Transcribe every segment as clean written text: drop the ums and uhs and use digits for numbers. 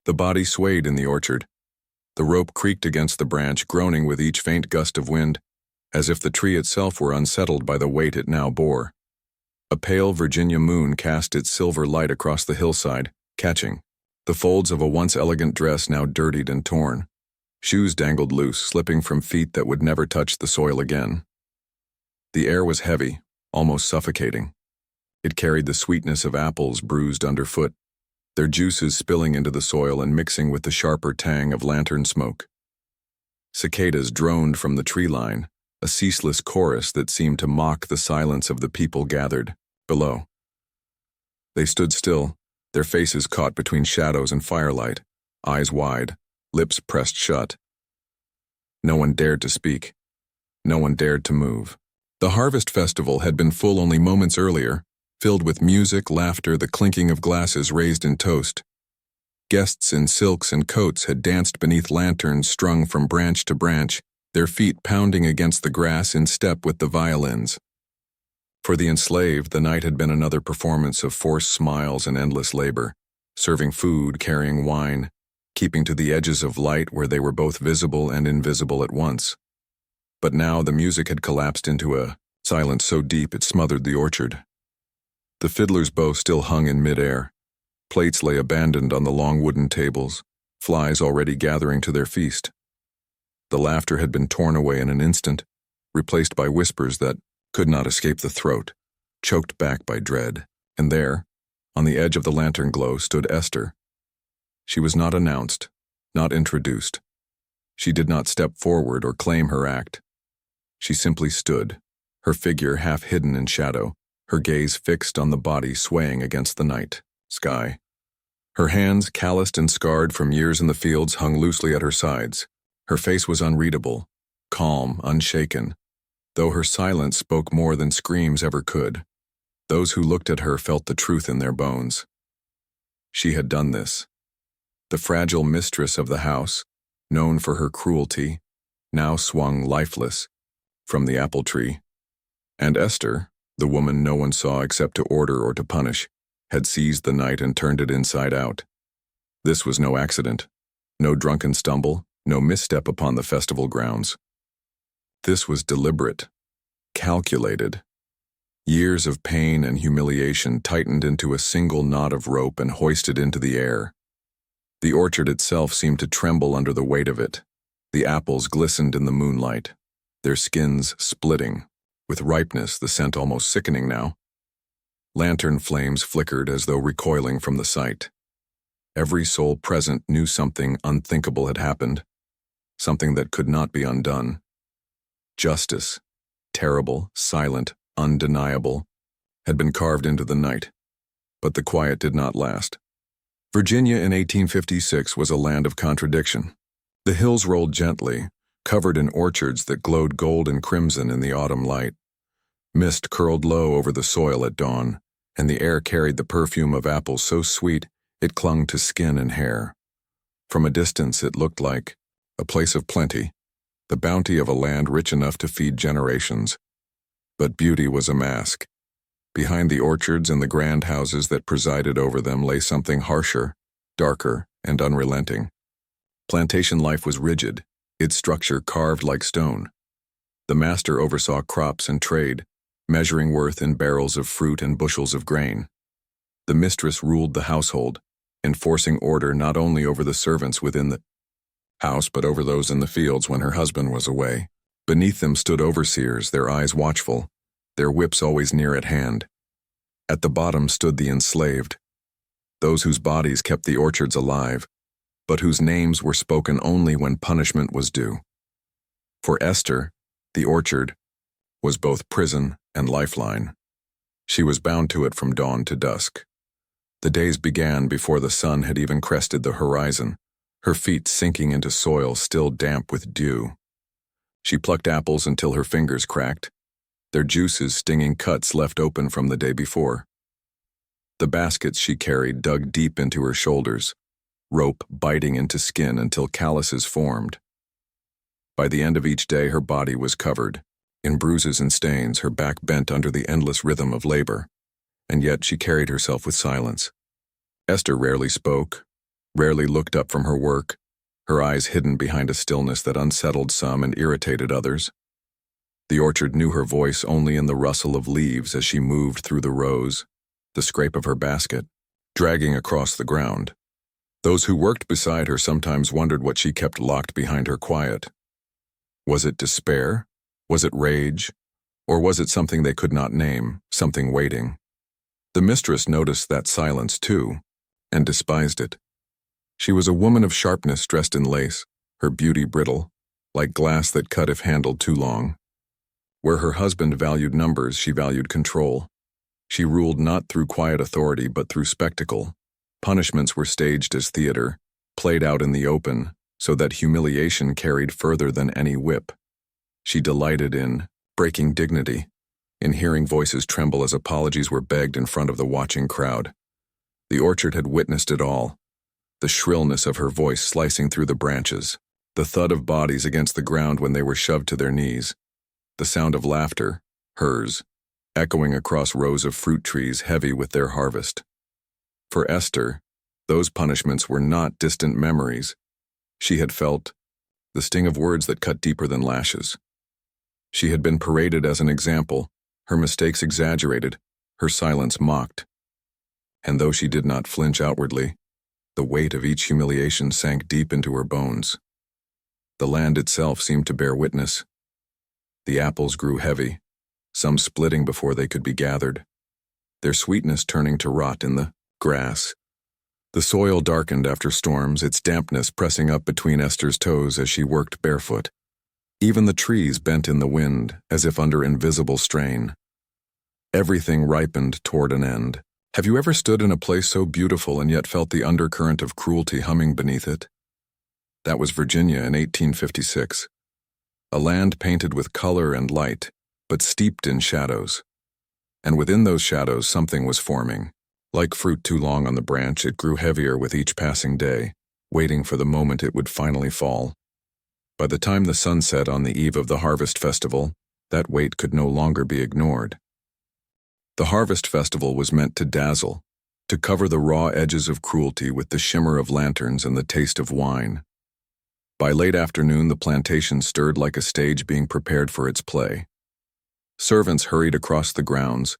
The body swayed in the orchard. The rope creaked against the branch, groaning with each faint gust of wind, as if the tree itself were unsettled by the weight it now bore. A pale Virginia moon cast its silver light across the hillside, catching the folds of a once elegant dress now dirtied and torn. Shoes dangled loose, slipping from feet that would never touch the soil again. The air was heavy, almost suffocating. It carried the sweetness of apples bruised underfoot, their juices spilling into the soil and mixing with the sharper tang of lantern smoke. Cicadas droned from the tree line, a ceaseless chorus that seemed to mock the silence of the people gathered below. They stood still, their faces caught between shadows and firelight, eyes wide, lips pressed shut. No one dared to speak. No one dared to move. The harvest festival had been full only moments earlier, filled with music, laughter, the clinking of glasses raised in toast. Guests in silks and coats had danced beneath lanterns strung from branch to branch, their feet pounding against the grass in step with the violins. For the enslaved, the night had been another performance of forced smiles and endless labor, serving food, carrying wine, keeping to the edges of light where they were both visible and invisible at once. But now the music had collapsed into a silence so deep it smothered the orchard. The fiddler's bow still hung in midair. Plates lay abandoned on the long wooden tables, flies already gathering to their feast. The laughter had been torn away in an instant, replaced by whispers that could not escape the throat, choked back by dread. And there, on the edge of the lantern glow, stood Esther. She was not announced, not introduced. She did not step forward or claim her act. She simply stood, her figure half hidden in shadow, her gaze fixed on the body swaying against the night sky. Her hands, calloused and scarred from years in the fields, hung loosely at her sides. Her face was unreadable, calm, unshaken, though her silence spoke more than screams ever could. Those who looked at her felt the truth in their bones. She had done this. The fragile mistress of the house, known for her cruelty, now swung lifeless from the apple tree. And Esther, the woman no one saw except to order or to punish, had seized the night and turned it inside out. This was no accident, no drunken stumble, no misstep upon the festival grounds. This was deliberate, calculated. Years of pain and humiliation tightened into a single knot of rope and hoisted into the air. The orchard itself seemed to tremble under the weight of it. The apples glistened in the moonlight, their skins splitting, with ripeness, the scent almost sickening now. Lantern flames flickered as though recoiling from the sight. Every soul present knew something unthinkable had happened, something that could not be undone. Justice, terrible, silent, undeniable, had been carved into the night. But the quiet did not last. Virginia in 1856 was a land of contradiction. The hills rolled gently, covered in orchards that glowed gold and crimson in the autumn light. Mist curled low over the soil at dawn, and the air carried the perfume of apples so sweet it clung to skin and hair. From a distance it looked like a place of plenty, the bounty of a land rich enough to feed generations. But beauty was a mask. Behind the orchards and the grand houses that presided over them lay something harsher, darker, and unrelenting. Plantation life was rigid, its structure carved like stone. The master oversaw crops and trade, measuring worth in barrels of fruit and bushels of grain. The mistress ruled the household, enforcing order not only over the servants within the house but over those in the fields when her husband was away. Beneath them stood overseers, their eyes watchful, their whips always near at hand. At the bottom stood the enslaved, those whose bodies kept the orchards alive, but whose names were spoken only when punishment was due. For Esther, the orchard was both prison and lifeline. She was bound to it from dawn to dusk. The days began before the sun had even crested the horizon, her feet sinking into soil still damp with dew. She plucked apples until her fingers cracked, their juices stinging cuts left open from the day before. The baskets she carried dug deep into her shoulders, rope biting into skin until calluses formed. By the end of each day her body was covered, in bruises and stains, her back bent under the endless rhythm of labor, and yet she carried herself with silence. Esther rarely spoke, rarely looked up from her work, her eyes hidden behind a stillness that unsettled some and irritated others. The orchard knew her voice only in the rustle of leaves as she moved through the rows, the scrape of her basket, dragging across the ground. Those who worked beside her sometimes wondered what she kept locked behind her quiet. Was it despair? Was it rage? Or was it something they could not name, something waiting? The mistress noticed that silence too, and despised it. She was a woman of sharpness dressed in lace, her beauty brittle, like glass that cut if handled too long. Where her husband valued numbers, she valued control. She ruled not through quiet authority but through spectacle. Punishments were staged as theater, played out in the open, so that humiliation carried further than any whip. She delighted in breaking dignity, in hearing voices tremble as apologies were begged in front of the watching crowd. The orchard had witnessed it all, the shrillness of her voice slicing through the branches, the thud of bodies against the ground when they were shoved to their knees, the sound of laughter, hers, echoing across rows of fruit trees heavy with their harvest. For Esther, those punishments were not distant memories. She had felt the sting of words that cut deeper than lashes. She had been paraded as an example, her mistakes exaggerated, her silence mocked. And though she did not flinch outwardly, the weight of each humiliation sank deep into her bones. The land itself seemed to bear witness. The apples grew heavy, some splitting before they could be gathered, their sweetness turning to rot in the grass. The soil darkened after storms, its dampness pressing up between Esther's toes as she worked barefoot. Even the trees bent in the wind, as if under invisible strain. Everything ripened toward an end. Have you ever stood in a place so beautiful and yet felt the undercurrent of cruelty humming beneath it? That was Virginia in 1856. A land painted with color and light, but steeped in shadows. And within those shadows something was forming. Like fruit too long on the branch, it grew heavier with each passing day, waiting for the moment it would finally fall. By the time the sun set on the eve of the harvest festival, that weight could no longer be ignored. The harvest festival was meant to dazzle, to cover the raw edges of cruelty with the shimmer of lanterns and the taste of wine. By late afternoon, the plantation stirred like a stage being prepared for its play. Servants hurried across the grounds,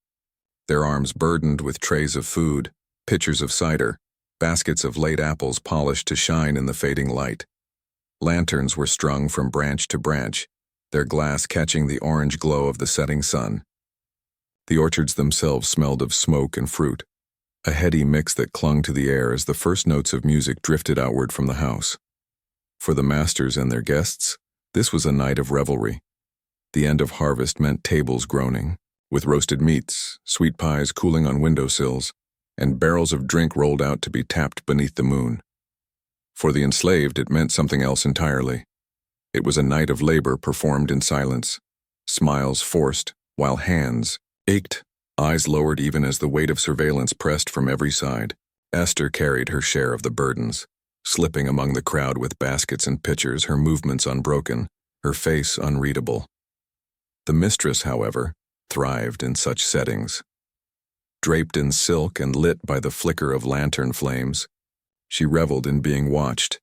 their arms burdened with trays of food, pitchers of cider, baskets of late apples polished to shine in the fading light. Lanterns were strung from branch to branch, their glass catching the orange glow of the setting sun. The orchards themselves smelled of smoke and fruit, a heady mix that clung to the air as the first notes of music drifted outward from the house. For the masters and their guests, this was a night of revelry. The end of harvest meant tables groaning, with roasted meats, sweet pies cooling on windowsills, and barrels of drink rolled out to be tapped beneath the moon. For the enslaved, it meant something else entirely. It was a night of labor performed in silence, smiles forced, while hands ached, eyes lowered even as the weight of surveillance pressed from every side. Esther carried her share of the burdens, slipping among the crowd with baskets and pitchers, her movements unbroken, her face unreadable. The mistress, however, thrived in such settings. Draped in silk and lit by the flicker of lantern flames, she reveled in being watched.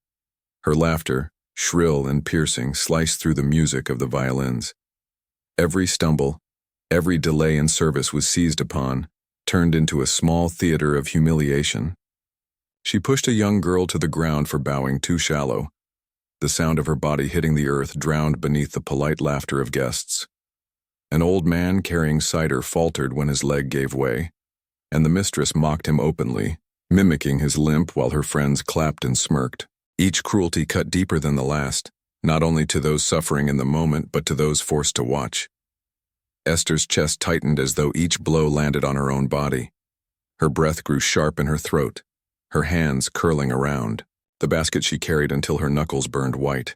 Her laughter, shrill and piercing, sliced through the music of the violins. Every stumble, every delay in service was seized upon, turned into a small theater of humiliation. She pushed a young girl to the ground for bowing too shallow, the sound of her body hitting the earth drowned beneath the polite laughter of guests. An old man carrying cider faltered when his leg gave way, and the mistress mocked him openly, mimicking his limp while her friends clapped and smirked. Each cruelty cut deeper than the last, not only to those suffering in the moment but to those forced to watch. Esther's chest tightened as though each blow landed on her own body. Her breath grew sharp in her throat, her hands curling around, the basket she carried until her knuckles burned white.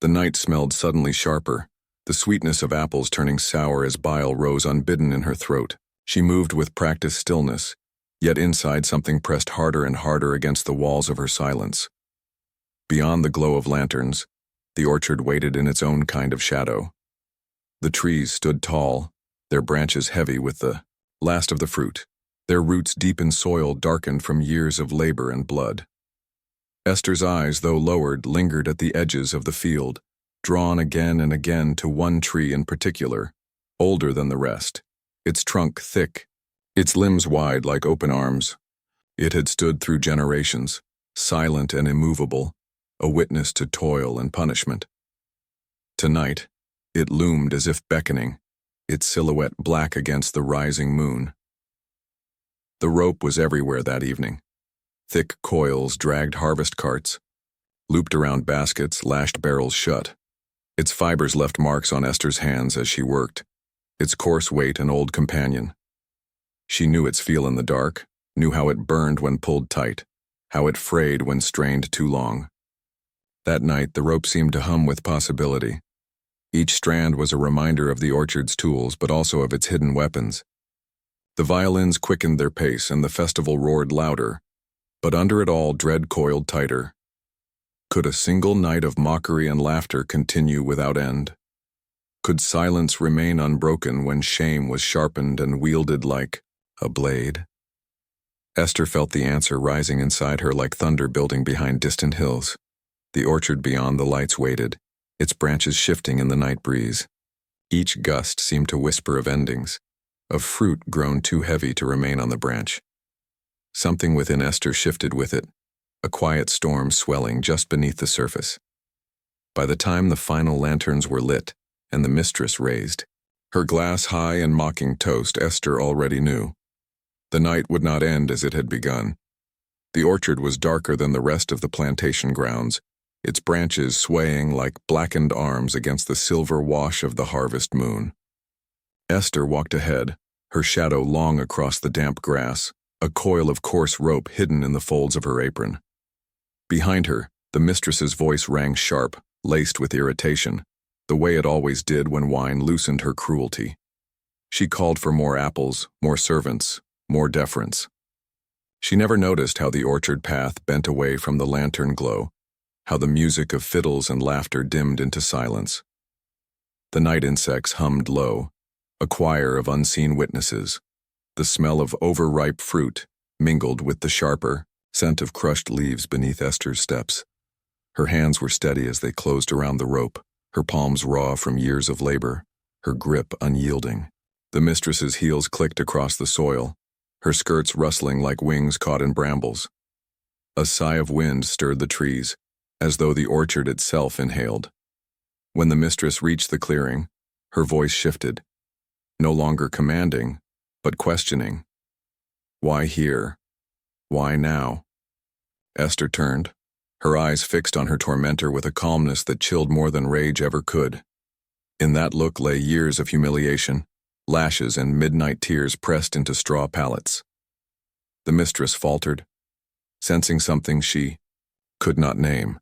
The night smelled suddenly sharper, the sweetness of apples turning sour as bile rose unbidden in her throat. She moved with practiced stillness, yet inside something pressed harder and harder against the walls of her silence. Beyond the glow of lanterns, the orchard waited in its own kind of shadow. The trees stood tall, their branches heavy with the last of the fruit, their roots deep in soil darkened from years of labor and blood. Esther's eyes, though lowered, lingered at the edges of the field, drawn again and again to one tree in particular, older than the rest, its trunk thick, its limbs wide like open arms. It had stood through generations, silent and immovable, a witness to toil and punishment. Tonight, it loomed as if beckoning, its silhouette black against the rising moon. The rope was everywhere that evening. Thick coils dragged harvest carts, looped around baskets, lashed barrels shut. Its fibers left marks on Esther's hands as she worked, its coarse weight an old companion. She knew its feel in the dark, knew how it burned when pulled tight, how it frayed when strained too long. That night, the rope seemed to hum with possibility. Each strand was a reminder of the orchard's tools, but also of its hidden weapons. The violins quickened their pace and the festival roared louder, but under it all dread coiled tighter. Could a single night of mockery and laughter continue without end? Could silence remain unbroken when shame was sharpened and wielded like a blade? Esther felt the answer rising inside her like thunder building behind distant hills. The orchard beyond the lights waited, its branches shifting in the night breeze. Each gust seemed to whisper of endings, of fruit grown too heavy to remain on the branch. Something within Esther shifted with it, a quiet storm swelling just beneath the surface. By the time the final lanterns were lit and the mistress raised, her glass high and mocking toast, Esther already knew. The night would not end as it had begun. The orchard was darker than the rest of the plantation grounds, its branches swaying like blackened arms against the silver wash of the harvest moon. Esther walked ahead, her shadow long across the damp grass, a coil of coarse rope hidden in the folds of her apron. Behind her, the mistress's voice rang sharp, laced with irritation, the way it always did when wine loosened her cruelty. She called for more apples, more servants, more deference. She never noticed how the orchard path bent away from the lantern glow, how the music of fiddles and laughter dimmed into silence. The night insects hummed low, a choir of unseen witnesses. The smell of overripe fruit mingled with the sharper scent of crushed leaves beneath Esther's steps. Her hands were steady as they closed around the rope, her palms raw from years of labor, her grip unyielding. The mistress's heels clicked across the soil, her skirts rustling like wings caught in brambles. A sigh of wind stirred the trees, as though the orchard itself inhaled. When the mistress reached the clearing, her voice shifted, no longer commanding, but questioning. Why here? Why now? Esther turned, her eyes fixed on her tormentor with a calmness that chilled more than rage ever could. In that look lay years of humiliation, lashes and midnight tears pressed into straw pallets. The mistress faltered, sensing something she could not name.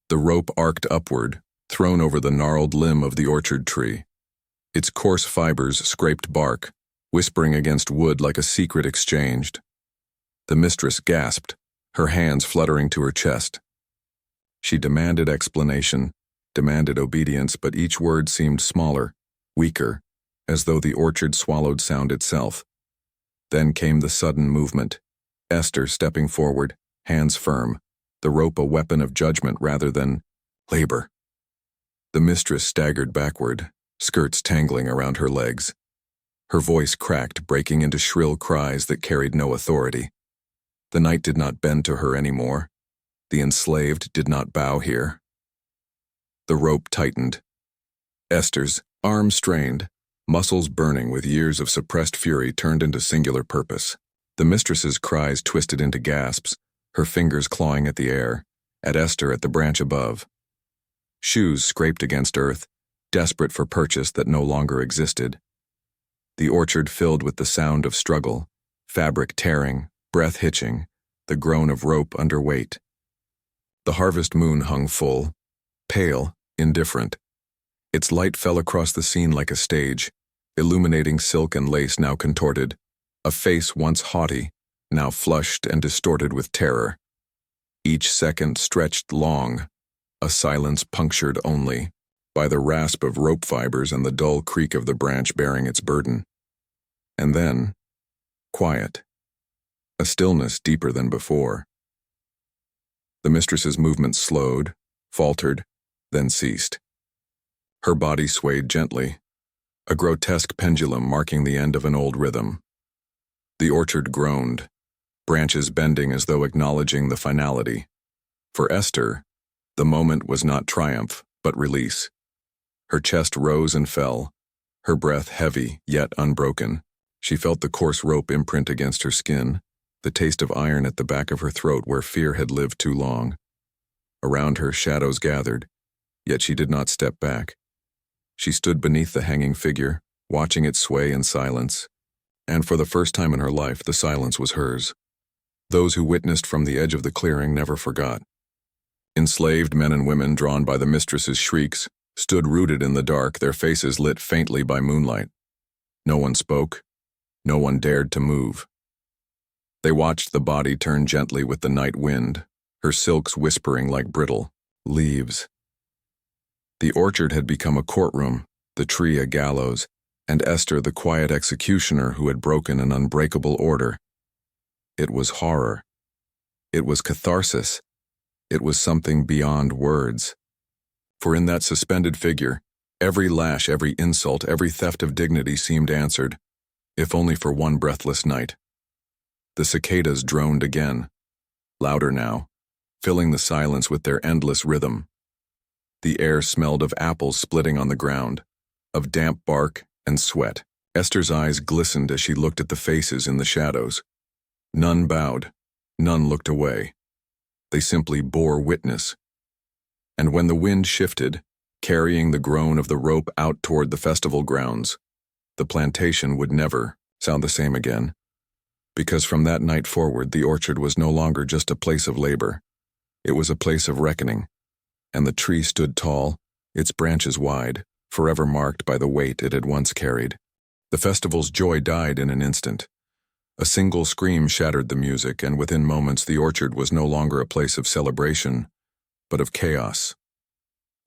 The rope arced upward, thrown over the gnarled limb of the orchard tree. Its coarse fibers scraped bark, whispering against wood like a secret exchanged. The mistress gasped, her hands fluttering to her chest. She demanded explanation, demanded obedience, but each word seemed smaller, weaker, as though the orchard swallowed sound itself. Then came the sudden movement, Esther stepping forward, hands firm, the rope a weapon of judgment rather than labor. The mistress staggered backward, skirts tangling around her legs. Her voice cracked, breaking into shrill cries that carried no authority. The night did not bend to her anymore. The enslaved did not bow here. The rope tightened. Esther's arms strained, muscles burning with years of suppressed fury turned into singular purpose. The mistress's cries twisted into gasps, her fingers clawing at the air, at Esther at the branch above. Shoes scraped against earth, desperate for purchase that no longer existed. The orchard filled with the sound of struggle, fabric tearing, breath hitching, the groan of rope under weight. The harvest moon hung full, pale, indifferent. Its light fell across the scene like a stage, illuminating silk and lace now contorted, a face once haughty, now flushed and distorted with terror. Each second stretched long, a silence punctured only by the rasp of rope fibers and the dull creak of the branch bearing its burden. And then, quiet, a stillness deeper than before. The mistress's movements slowed, faltered, then ceased. Her body swayed gently, a grotesque pendulum marking the end of an old rhythm. The orchard groaned, branches bending as though acknowledging the finality. For Esther, the moment was not triumph, but release. Her chest rose and fell, her breath heavy yet unbroken. She felt the coarse rope imprint against her skin, the taste of iron at the back of her throat where fear had lived too long. Around her, shadows gathered, yet she did not step back. She stood beneath the hanging figure, watching it sway in silence. And for the first time in her life, the silence was hers. Those who witnessed from the edge of the clearing never forgot. Enslaved men and women, drawn by the mistress's shrieks, stood rooted in the dark, their faces lit faintly by moonlight. No one spoke. No one dared to move. They watched the body turn gently with the night wind, her silks whispering like brittle leaves. The orchard had become a courtroom, the tree a gallows, and Esther the quiet executioner who had broken an unbreakable order. It was horror. It was catharsis. It was something beyond words. For in that suspended figure, every lash, every insult, every theft of dignity seemed answered, if only for one breathless night. The cicadas droned again, louder now, filling the silence with their endless rhythm. The air smelled of apples splitting on the ground, of damp bark and sweat. Esther's eyes glistened as she looked at the faces in the shadows. None bowed, none looked away. They simply bore witness. And when the wind shifted, carrying the groan of the rope out toward the festival grounds, the plantation would never sound the same again. Because from that night forward, the orchard was no longer just a place of labor. It was a place of reckoning. And the tree stood tall, its branches wide, forever marked by the weight it had once carried. The festival's joy died in an instant. A single scream shattered the music, and within moments the orchard was no longer a place of celebration, but of chaos.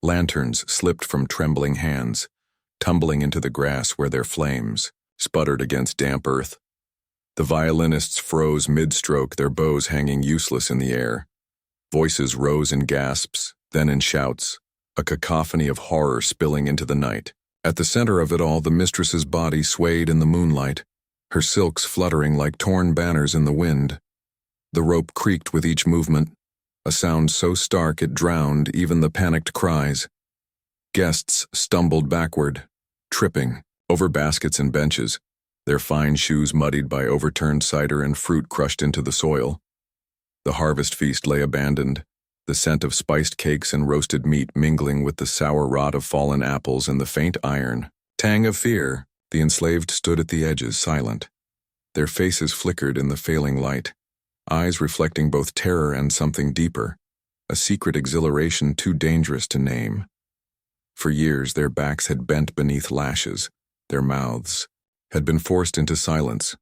Lanterns slipped from trembling hands, tumbling into the grass where their flames sputtered against damp earth. The violinists froze mid-stroke, their bows hanging useless in the air. Voices rose in gasps, then in shouts, a cacophony of horror spilling into the night. At the center of it all, the mistress's body swayed in the moonlight, her silks fluttering like torn banners in the wind. The rope creaked with each movement, a sound so stark it drowned even the panicked cries. Guests stumbled backward, tripping over baskets and benches, their fine shoes muddied by overturned cider and fruit crushed into the soil. The harvest feast lay abandoned, the scent of spiced cakes and roasted meat mingling with the sour rot of fallen apples and the faint iron tang of fear. The enslaved stood at the edges, silent. Their faces flickered in the failing light, eyes reflecting both terror and something deeper, a secret exhilaration too dangerous to name. For years their backs had bent beneath lashes, their mouths had been forced into silence.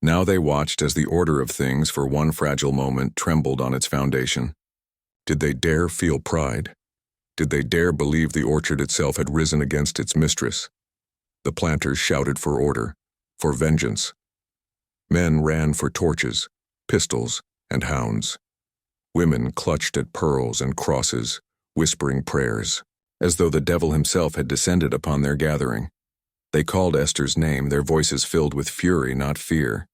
Now they watched as the order of things for one fragile moment trembled on its foundation. Did they dare feel pride? Did they dare believe the orchard itself had risen against its mistress? The planters shouted for order, for vengeance. Men ran for torches, pistols, and hounds. Women clutched at pearls and crosses, whispering prayers, as though the devil himself had descended upon their gathering. They called Esther's name, their voices filled with fury, not fear.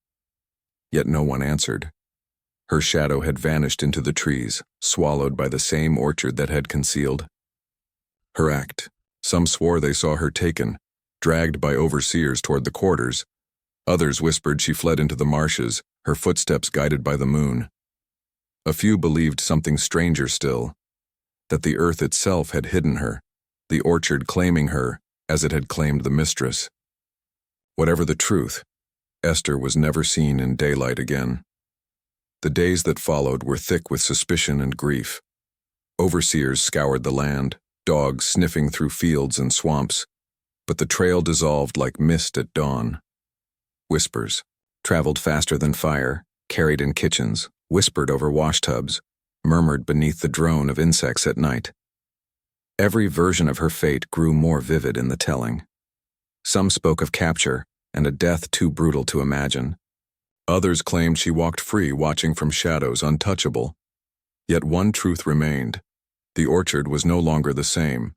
Yet no one answered. Her shadow had vanished into the trees, swallowed by the same orchard that had concealed her act. Some swore they saw her taken, dragged by overseers toward the quarters. Others whispered she fled into the marshes, her footsteps guided by the moon. A few believed something stranger still, that the earth itself had hidden her, the orchard claiming her as it had claimed the mistress. Whatever the truth, Esther was never seen in daylight again. The days that followed were thick with suspicion and grief. Overseers scoured the land, dogs sniffing through fields and swamps, but the trail dissolved like mist at dawn. Whispers traveled faster than fire, carried in kitchens, whispered over washtubs, murmured beneath the drone of insects at night. Every version of her fate grew more vivid in the telling. Some spoke of capture and a death too brutal to imagine. Others claimed she walked free, watching from shadows, untouchable. Yet one truth remained. The orchard was no longer the same.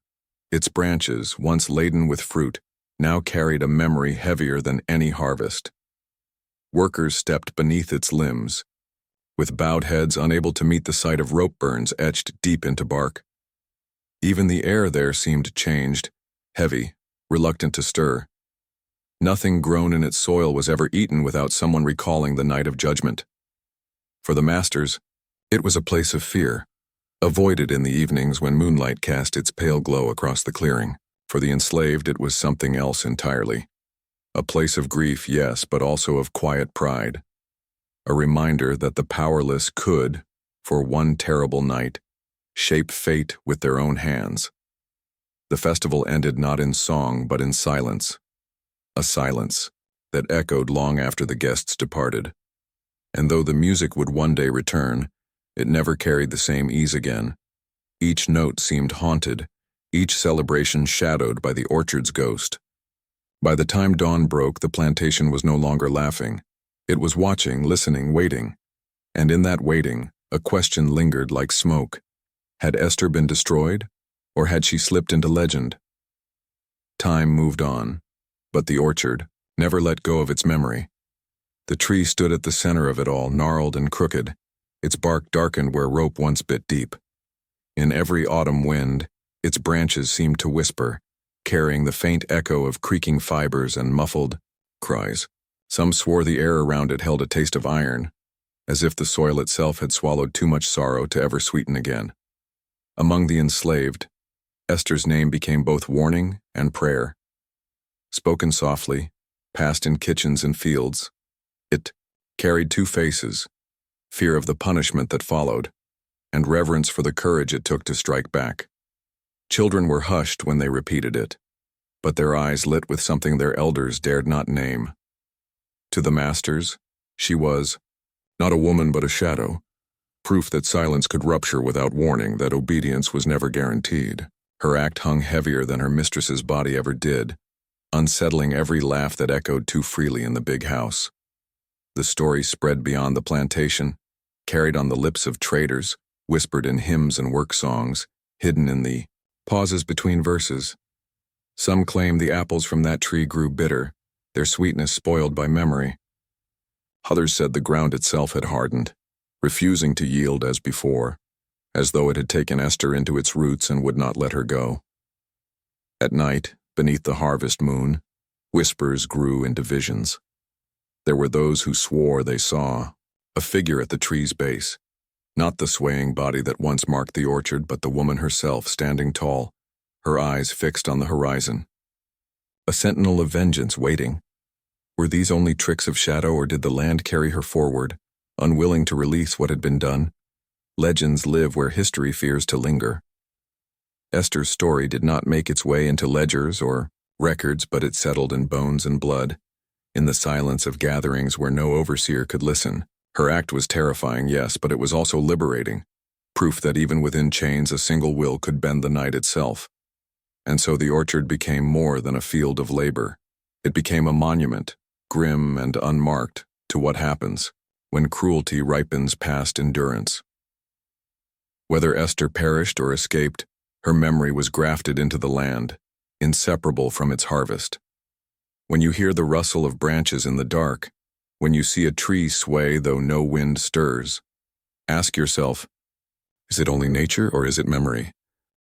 Its branches, once laden with fruit, now carried a memory heavier than any harvest. Workers stepped beneath its limbs, with bowed heads unable to meet the sight of rope burns etched deep into bark. Even the air there seemed changed, heavy, reluctant to stir. Nothing grown in its soil was ever eaten without someone recalling the night of judgment. For the masters, it was a place of fear, avoided in the evenings when moonlight cast its pale glow across the clearing. For the enslaved, it was something else entirely. A place of grief, yes, but also of quiet pride. A reminder that the powerless could, for one terrible night, shape fate with their own hands. The festival ended not in song but in silence. A silence that echoed long after the guests departed. And though the music would one day return, it never carried the same ease again. Each note seemed haunted, each celebration shadowed by the orchard's ghost. By the time dawn broke, the plantation was no longer laughing. It was watching, listening, waiting. And in that waiting, a question lingered like smoke. Had Esther been destroyed, or had she slipped into legend? Time moved on, but the orchard never let go of its memory. The tree stood at the center of it all, gnarled and crooked, its bark darkened where rope once bit deep. In every autumn wind, its branches seemed to whisper, carrying the faint echo of creaking fibers and muffled cries. Some swore the air around it held a taste of iron, as if the soil itself had swallowed too much sorrow to ever sweeten again. Among the enslaved, Esther's name became both warning and prayer. Spoken softly, passed in kitchens and fields, it carried two faces, fear of the punishment that followed, and reverence for the courage it took to strike back. Children were hushed when they repeated it, but their eyes lit with something their elders dared not name. To the masters, she was not a woman but a shadow, proof that silence could rupture without warning, that obedience was never guaranteed. Her act hung heavier than her mistress's body ever did, unsettling every laugh that echoed too freely in the big house. The story spread beyond the plantation, carried on the lips of traders, whispered in hymns and work songs, hidden in the pauses between verses. Some claim the apples from that tree grew bitter, their sweetness spoiled by memory. Others said the ground itself had hardened, refusing to yield as before, as though it had taken Esther into its roots and would not let her go. At night, beneath the harvest moon, whispers grew into visions. There were those who swore they saw a figure at the tree's base, not the swaying body that once marked the orchard, but the woman herself standing tall, her eyes fixed on the horizon. A sentinel of vengeance waiting. Were these only tricks of shadow, or did the land carry her forward, unwilling to release what had been done? Legends live where history fears to linger. Esther's story did not make its way into ledgers or records, but it settled in bones and blood, in the silence of gatherings where no overseer could listen. Her act was terrifying, yes, but it was also liberating, proof that even within chains a single will could bend the night itself. And so the orchard became more than a field of labor. It became a monument, grim and unmarked, to what happens when cruelty ripens past endurance. Whether Esther perished or escaped, her memory was grafted into the land, inseparable from its harvest. When you hear the rustle of branches in the dark, when you see a tree sway though no wind stirs, ask yourself, is it only nature or is it memory?